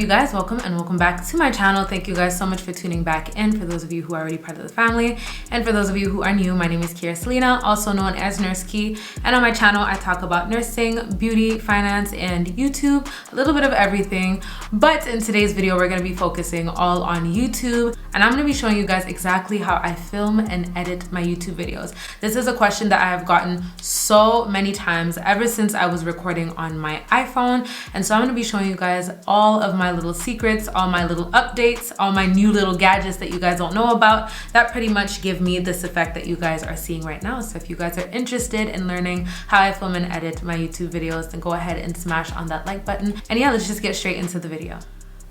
you guys? Welcome and welcome back to my channel. Thank you guys so much for tuning back in, for those of you who are already part of the family. And for those of you who are new, my name is Kira Selena, also known as Nurse Key. And on my channel, I talk about nursing, beauty, finance, and YouTube, a little bit of everything. But in today's video, we're gonna be focusing all on YouTube. And I'm gonna be showing you guys exactly how I film and edit my YouTube videos. This is a question that I have gotten so many times ever since I was recording on my iPhone. And so I'm gonna be showing you guys all of my little secrets, all my little updates, all my new little gadgets that you guys don't know about that pretty much give me this effect that you guys are seeing right now. So if you guys are interested in learning how I film and edit my YouTube videos, then go ahead and smash on that like button. And yeah, let's just get straight into the video.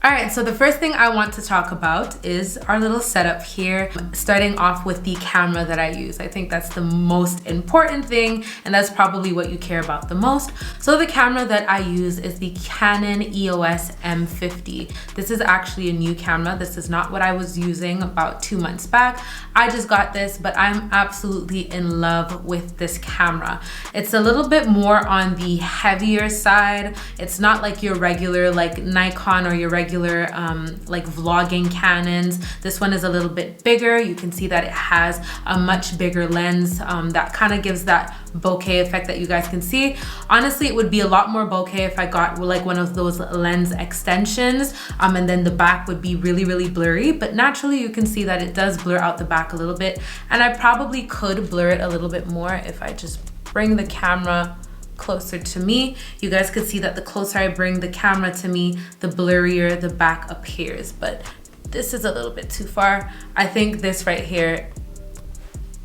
All right, so the first thing I want to talk about is our little setup here, starting off with the camera that I use. I think that's the most important thing, and that's probably what you care about the most. So the camera that I use is the Canon EOS M50. This is actually a new camera. This is not what I was using about 2 months back. I just got this, but I'm absolutely in love with this camera. It's a little bit more on the heavier side. It's not like your regular like Nikon or your regular like vlogging Canons. This one is a little bit bigger. You can see that it has a much bigger lens that kind of gives that bokeh effect that you guys can see. Honestly, it would be a lot more bokeh if I got like one of those lens extensions and then the back would be really blurry, but naturally you can see that it does blur out the back a little bit, and I probably could blur it a little bit more if I just bring the camera closer to me. You guys could see that the closer I bring the camera to me, the blurrier the back appears, but this is a little bit too far. I think this right here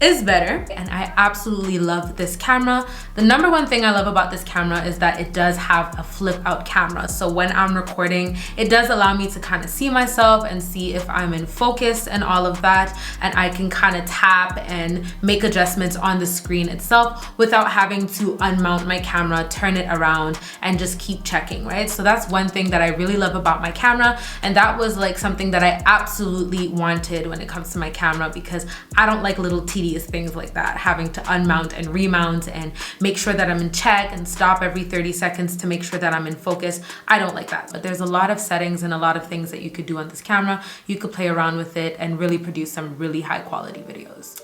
is better, and I absolutely love this camera. The number one thing I love about this camera is that it does have a flip out camera. So when I'm recording, it does allow me to kind of see myself and see if I'm in focus and all of that, and I can kind of tap and make adjustments on the screen itself without having to unmount my camera, turn it around, and just keep checking, right? So that's one thing that I really love about my camera, and that was like something that I absolutely wanted when it comes to my camera, because I don't like little tedious things like that, having to unmount and remount and make sure that I'm in check and stop every 30 seconds to make sure that I'm in focus. I don't like that, but there's a lot of settings and a lot of things that you could do on this camera. You could play around with it and really produce some really high quality videos.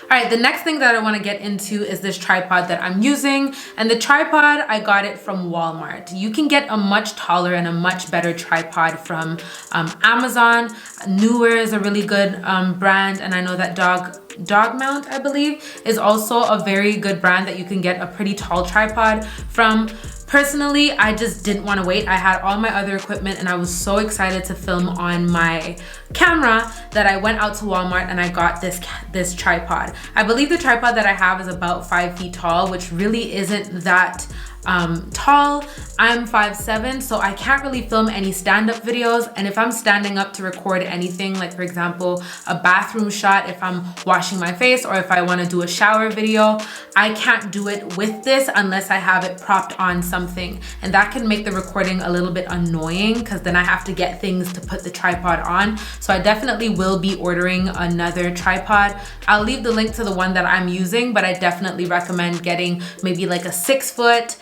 All right, the next thing that I want to get into is this tripod that I'm using. And the tripod, I got it from Walmart. You can get a much taller and a much better tripod from Amazon. Newer is a really good brand, and I know that Dog Mount, I believe, is also a very good brand that you can get a pretty tall tripod from. Personally, I just didn't want to wait. I had all my other equipment and I was so excited to film on my camera that I went out to Walmart and I got this tripod. I believe the tripod that I have is about 5 feet tall, which really isn't that tall. I'm 5'7", so I can't really film any stand-up videos, and if I'm standing up to record anything, like for example a bathroom shot, if I'm washing my face, or if I want to do a shower video, I can't do it with this unless I have it propped on something, and that can make the recording a little bit annoying because then I have to get things to put the tripod on. So I definitely will be ordering another tripod. I'll leave the link to the one that I'm using, but I definitely recommend getting maybe like a 6 foot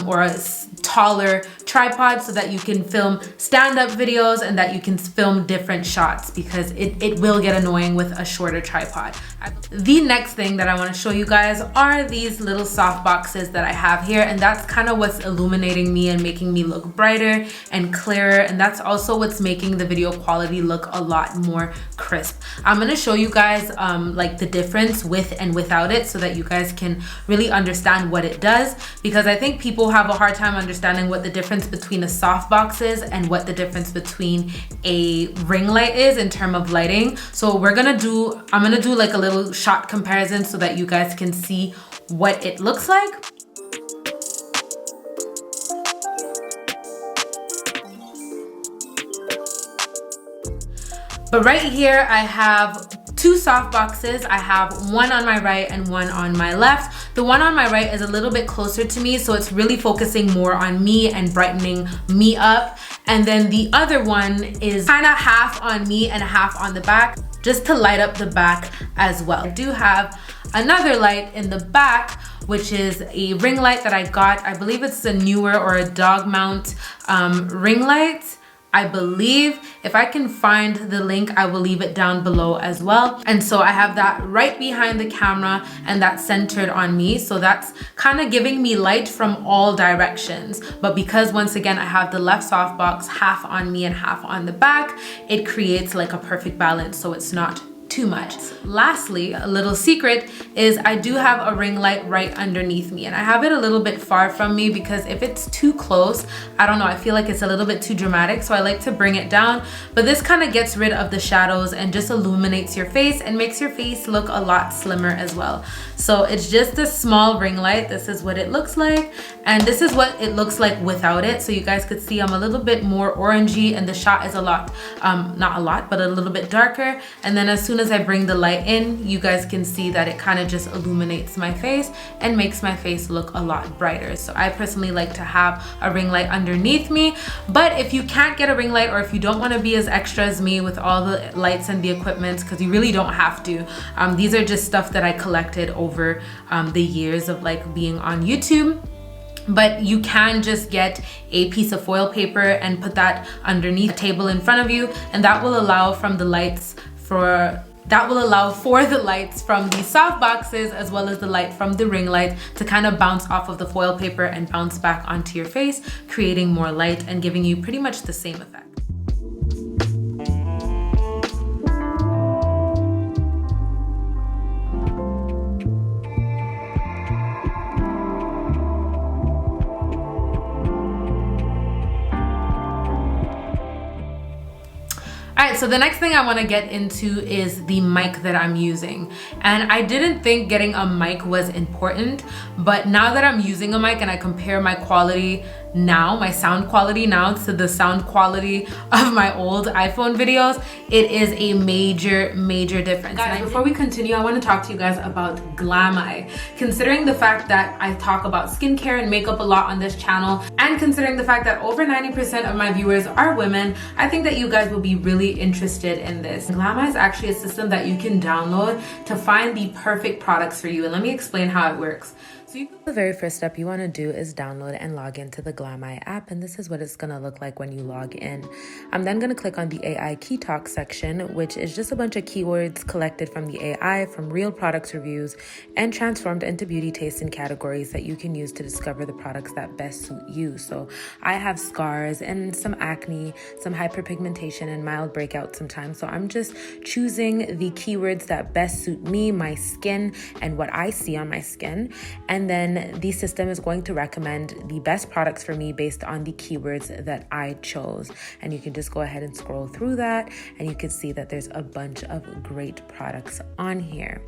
or a taller tripod so that you can film stand-up videos and that you can film different shots, because it will get annoying with a shorter tripod. The next thing that I want to show you guys are these little soft boxes that I have here, and that's kind of what's illuminating me and making me look brighter and clearer, and that's also what's making the video quality look a lot more crisp. I'm going to show you guys like the difference with and without it so that you guys can really understand what it does, because I think people have a hard time understanding what the difference between a softbox is and what the difference between a ring light is in terms of lighting. So I'm gonna do like a little shot comparison so that you guys can see what it looks like. But right here I have 2 soft boxes. I have one on my right and one on my left. The one on my right is a little bit closer to me, so it's really focusing more on me and brightening me up. And then the other one is kind of half on me and half on the back, just to light up the back as well. I do have another light in the back, which is a ring light that I got. I believe it's a newer or a dog mount ring light. I believe. If I can find the link, I will leave it down below as well. And so I have that right behind the camera and that's centered on me. So that's kind of giving me light from all directions. But because once again, I have the left softbox half on me and half on the back, it creates like a perfect balance. So it's not too much. Lastly, a little secret is I do have a ring light right underneath me, and I have it a little bit far from me because if it's too close, I don't know, I feel like it's a little bit too dramatic, so I like to bring it down. But this kind of gets rid of the shadows and just illuminates your face and makes your face look a lot slimmer as well. So it's just a small ring light. This is what it looks like, and this is what it looks like without it. So you guys could see I'm a little bit more orangey and the shot is a lot, not a lot, but a little bit darker. And then as soon as I bring the light in, you guys can see that it kind of just illuminates my face and makes my face look a lot brighter. So I personally like to have a ring light underneath me. But if you can't get a ring light, or if you don't want to be as extra as me with all the lights and the equipment, because you really don't have to, these are just stuff that I collected over the years of like being on YouTube. But you can just get a piece of foil paper and put that underneath the table in front of you, and that will allow for the lights from the soft boxes as well as the light from the ring light to kind of bounce off of the foil paper and bounce back onto your face, creating more light and giving you pretty much the same effect. Alright, so the next thing I want to get into is the mic that I'm using. And I didn't think getting a mic was important, but now that I'm using a mic and I compare my quality now, my sound quality now to the sound quality of my old iPhone videos, it is a major difference. Guys, before we continue, I want to talk to you guys about Glamai. Considering the fact that I talk about skincare and makeup a lot on this channel, and considering the fact that over 90% of my viewers are women, I think that you guys will be really interested in this. Glamai is actually a system that you can download to find the perfect products for you, and let me explain how it works. The very first step you want to do is download and log into the Glamai app, and this is what it's going to look like when you log in. I'm then going to click on the AI Key Talk section, which is just a bunch of keywords collected from the AI, from real products reviews, and transformed into beauty tastes and categories that you can use to discover the products that best suit you. So I have scars and some acne, some hyperpigmentation, and mild breakouts sometimes. So I'm just choosing the keywords that best suit me, my skin, and what I see on my skin. And then the system is going to recommend the best products for me based on the keywords that I chose. And you can just go ahead and scroll through that, and you can see that there's a bunch of great products on here.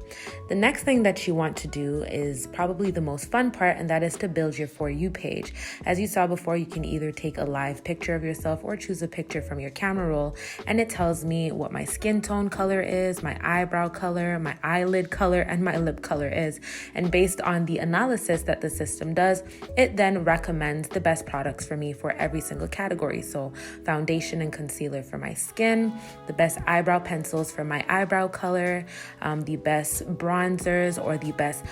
The next thing that you want to do is probably the most fun part, and that is to build your For You page. As you saw before, you can either take a live picture of yourself or choose a picture from your camera roll, and it tells me what my skin tone color is, my eyebrow color, my eyelid color, and my lip color is. And based on the analysis that the system does, it then recommends the best products for me for every single category. So foundation and concealer for my skin, the best eyebrow pencils for my eyebrow color, the best bronzers or the best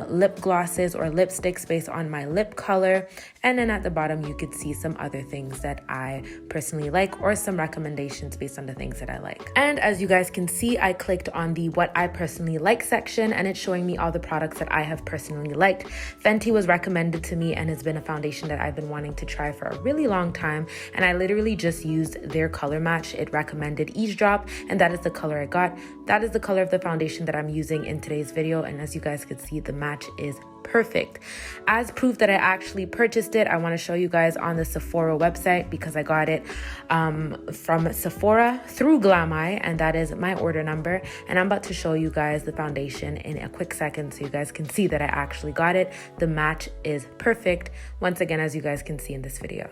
lip glosses or lipsticks based on my lip color. And then at the bottom, you could see some other things that I personally like, or some recommendations based on the things that I like. And as you guys can see, I clicked on the what I personally like section, and it's showing me all the products that I have personally liked. Fenty was recommended to me, and it's been a foundation that I've been wanting to try for a really long time, and I literally just used their color match. It recommended Eavesdrop, and that is the color I got. That is the color of the foundation that I'm using in today's video, and as you guys can see, the match is perfect. As proof that I actually purchased it, I want to show you guys on the Sephora website, because I got it from Sephora through Glamai, and that is my order number. And I'm about to show you guys the foundation in a quick second so you guys can see that I actually got it. The match is perfect, once again, as you guys can see in this video.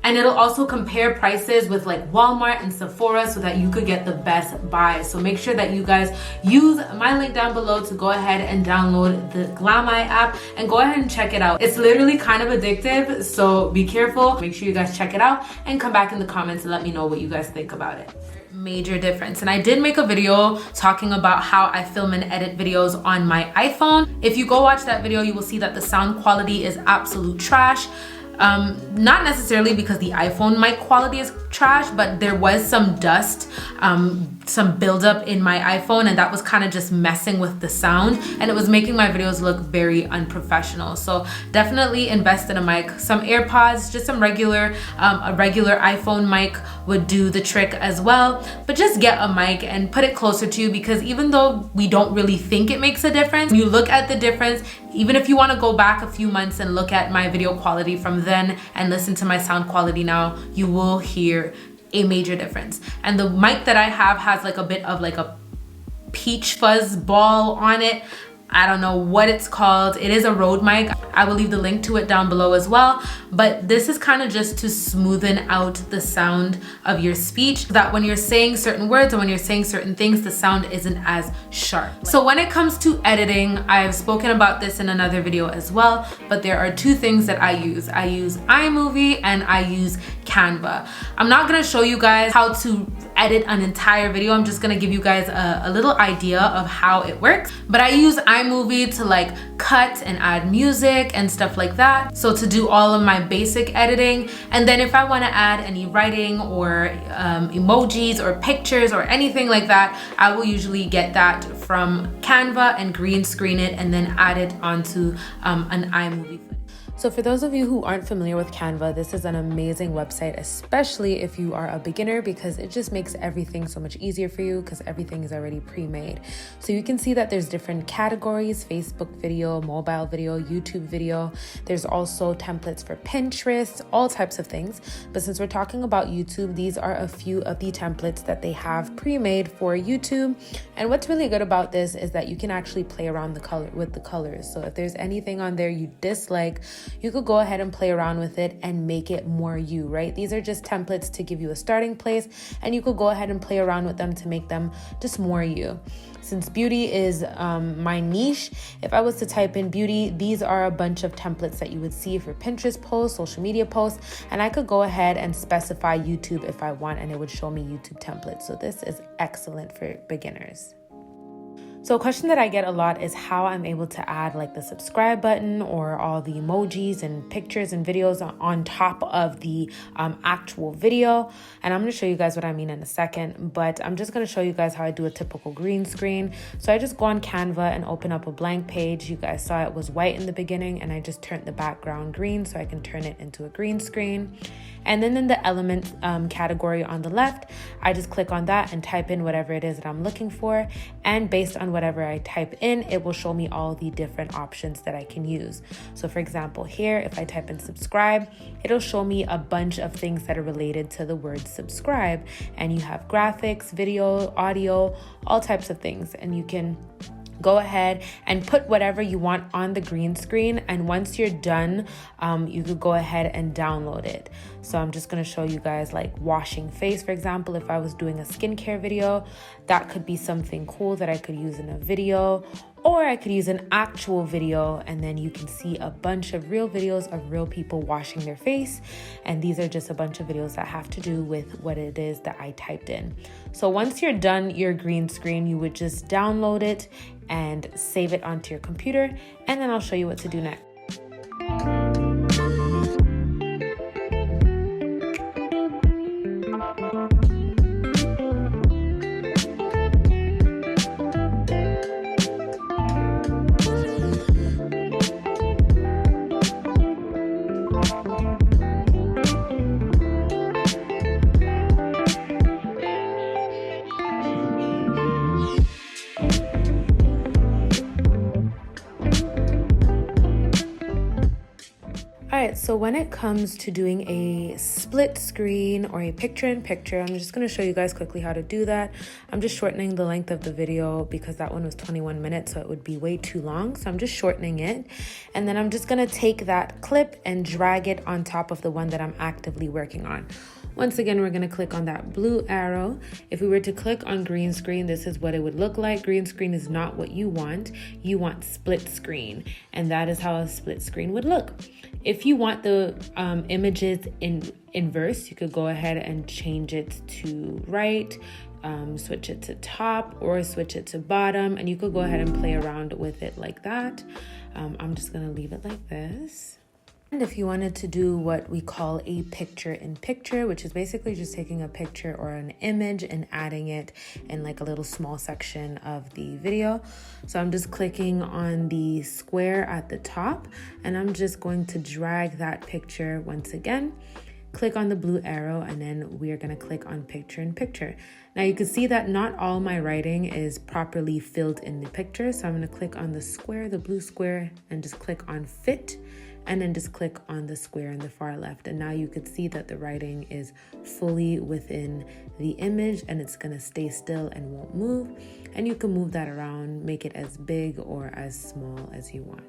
And it'll also compare prices with like Walmart and Sephora so that you could get the best buys. So make sure that you guys use my link down below to go ahead and download the Glamai app and go ahead and check it out. It's literally kind of addictive, so be careful. Make sure you guys check it out and come back in the comments and let me know what you guys think about it. Major difference. And I did make a video talking about how I film and edit videos on my iPhone. If you go watch that video, you will see that the sound quality is absolute trash. Not necessarily because the iPhone mic quality is trash, but there was some dust, some buildup in my iPhone, and that was kind of just messing with the sound, and it was making my videos look very unprofessional. So definitely invest in a mic. Some AirPods, just some regular, a regular iPhone mic would do the trick as well. But just get a mic and put it closer to you, because even though we don't really think it makes a difference, when you look at the difference, even if you want to go back a few months and look at my video quality from then and listen to my sound quality now, you will hear a major difference. And the mic that I have has like a bit of like a peach fuzz ball on it. I don't know what it's called. It is a Rode mic. I will leave the link to it down below as well. But this is kind of just to smoothen out the sound of your speech, so that when you're saying certain words and when you're saying certain things, the sound isn't as sharp. So when it comes to editing, I've spoken about this in another video as well, but there are two things that I use. I use iMovie and I use Canva. I'm not gonna show you guys how to edit an entire video. I'm just gonna give you guys a little idea of how it works. But I use iMovie to like cut and add music and stuff like that. So to do all of my basic editing. And then if I wanna add any writing or emojis or pictures or anything like that, I will usually get that from Canva and green screen it and then add it onto an iMovie. So for those of you who aren't familiar with Canva, this is an amazing website, especially if you are a beginner, because it just makes everything so much easier for you because everything is already pre-made. So you can see that there's different categories: Facebook video, mobile video, YouTube video. There's also templates for Pinterest, all types of things. But since we're talking about YouTube, these are a few of the templates that they have pre-made for YouTube. And what's really good about this is that you can actually play around with the colors. So if there's anything on there you dislike, you could go ahead and play around with it and make it more you, right? These are just templates to give you a starting place, and you could go ahead and play around with them to make them just more you. Since beauty is my niche, if I was to type in beauty, these are a bunch of templates that you would see for Pinterest posts, social media posts, and I could go ahead and specify YouTube if I want, and it would show me YouTube templates. So this is excellent for beginners. So a question that I get a lot is how I'm able to add like the subscribe button or all the emojis and pictures and videos on top of the actual video. And I'm going to show you guys what I mean in a second, but I'm just going to show you guys how I do a typical green screen. So I just go on Canva and open up a blank page. You guys saw it was white in the beginning, and I just turned the background green so I can turn it into a green screen. And then in the element category on the left, I just click on that and type in whatever it is that I'm looking for. And based on whatever I type in, it will show me all the different options that I can use. So for example, here, if I type in subscribe, it'll show me a bunch of things that are related to the word subscribe. And you have graphics, video, audio, all types of things. And you can go ahead and put whatever you want on the green screen, and once you're done, you could go ahead and download it. So I'm just going to show you guys like washing face, for example. If I was doing a skincare video, that could be something cool that I could use in a video, or I could use an actual video, and then you can see a bunch of real videos of real people washing their face. And these are just a bunch of videos that have to do with what it is that I typed in. So once you're done your green screen, you would just download it and save it onto your computer, and then I'll show you what to do next. Alright, so when it comes to doing a split screen or a picture-in-picture, I'm just going to show you guys quickly how to do that. I'm just shortening the length of the video because that one was 21 minutes, so it would be way too long. So I'm just shortening it. And then I'm just going to take that clip and drag it on top of the one that I'm actively working on. Once again, we're going to click on that blue arrow. If we were to click on green screen, this is what it would look like. Green screen is not what you want. You want split screen, and that is how a split screen would look. If you want the images in inverse, you could go ahead and change it to right, switch it to top, or switch it to bottom, and you could go ahead and play around with it like that. I'm just going to leave it like this. And if you wanted to do what we call a picture-in-picture, which is basically just taking a picture or an image and adding it in like a little small section of the video. So I'm just clicking on the square at the top, and I'm just going to drag that picture once again. Click on the blue arrow, and then we are going to click on picture-in-picture. Now you can see that not all my writing is properly filled in the picture. So I'm going to click on the square, the blue square, and just click on fit. And then just click on the square in the far left. And now you could see that the writing is fully within the image, and it's gonna stay still and won't move. And you can move that around, make it as big or as small as you want.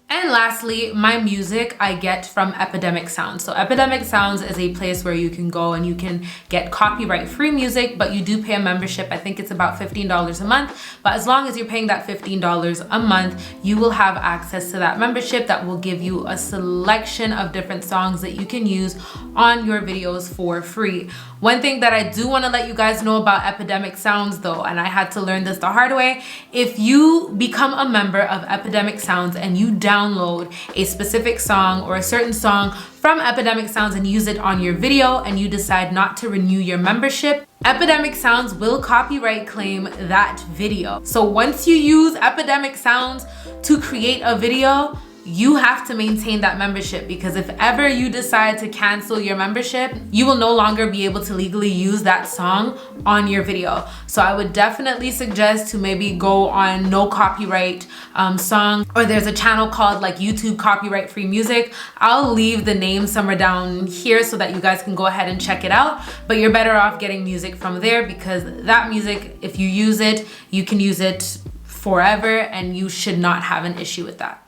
And lastly, my music I get from Epidemic Sounds. So Epidemic Sounds is a place where you can go and you can get copyright-free music, but you do pay a membership. I think it's about $15 a month. But as long as you're paying that $15 a month, you will have access to that membership that will give you a selection of different songs that you can use on your videos for free. One thing that I do want to let you guys know about Epidemic Sounds though, and I had to learn this the hard way, if you become a member of Epidemic Sounds and you download a specific song or a certain song from Epidemic Sounds and use it on your video and you decide not to renew your membership, Epidemic Sounds will copyright claim that video. So once you use Epidemic Sounds to create a video, you have to maintain that membership, because if ever you decide to cancel your membership, you will no longer be able to legally use that song on your video. So I would definitely suggest to maybe go on no copyright song, or there's a channel called like YouTube Copyright Free Music. I'll leave the name somewhere down here so that you guys can go ahead and check it out. But you're better off getting music from there, because that music, if you use it, you can use it forever and you should not have an issue with that.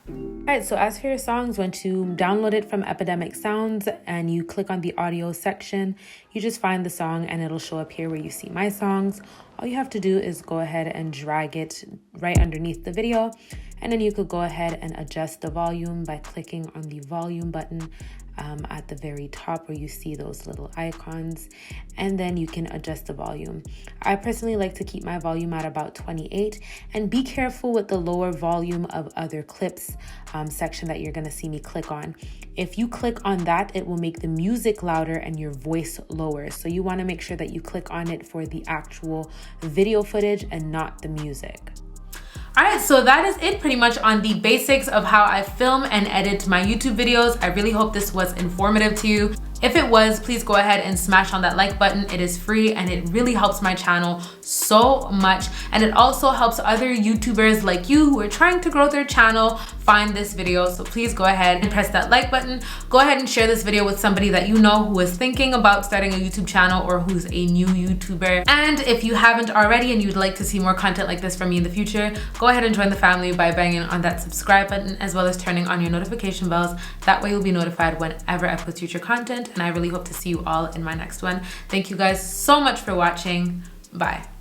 Alright, so as for your songs, once you download it from Epidemic Sounds and you click on the audio section, you just find the song and it'll show up here where you see my songs. All you have to do is go ahead and drag it right underneath the video, and then you could go ahead and adjust the volume by clicking on the volume button at the very top where you see those little icons, and then you can adjust the volume. I personally like to keep my volume at about 28, and be careful with the lower volume of other clips section that you're going to see me click on. If you click on that, it will make the music louder and your voice lower. So you want to make sure that you click on it for the actual video footage and not the music. Alright, so that is it pretty much on the basics of how I film and edit my YouTube videos. I really hope this was informative to you. If it was, please go ahead and smash on that like button. It is free and it really helps my channel so much. And it also helps other YouTubers like you who are trying to grow their channel find this video. So please go ahead and press that like button. Go ahead and share this video with somebody that you know who is thinking about starting a YouTube channel or who's a new YouTuber. And if you haven't already and you'd like to see more content like this from me in the future, go ahead and join the family by banging on that subscribe button, as well as turning on your notification bells. That way you'll be notified whenever I post future content. And I really hope to see you all in my next one. Thank you guys so much for watching. Bye.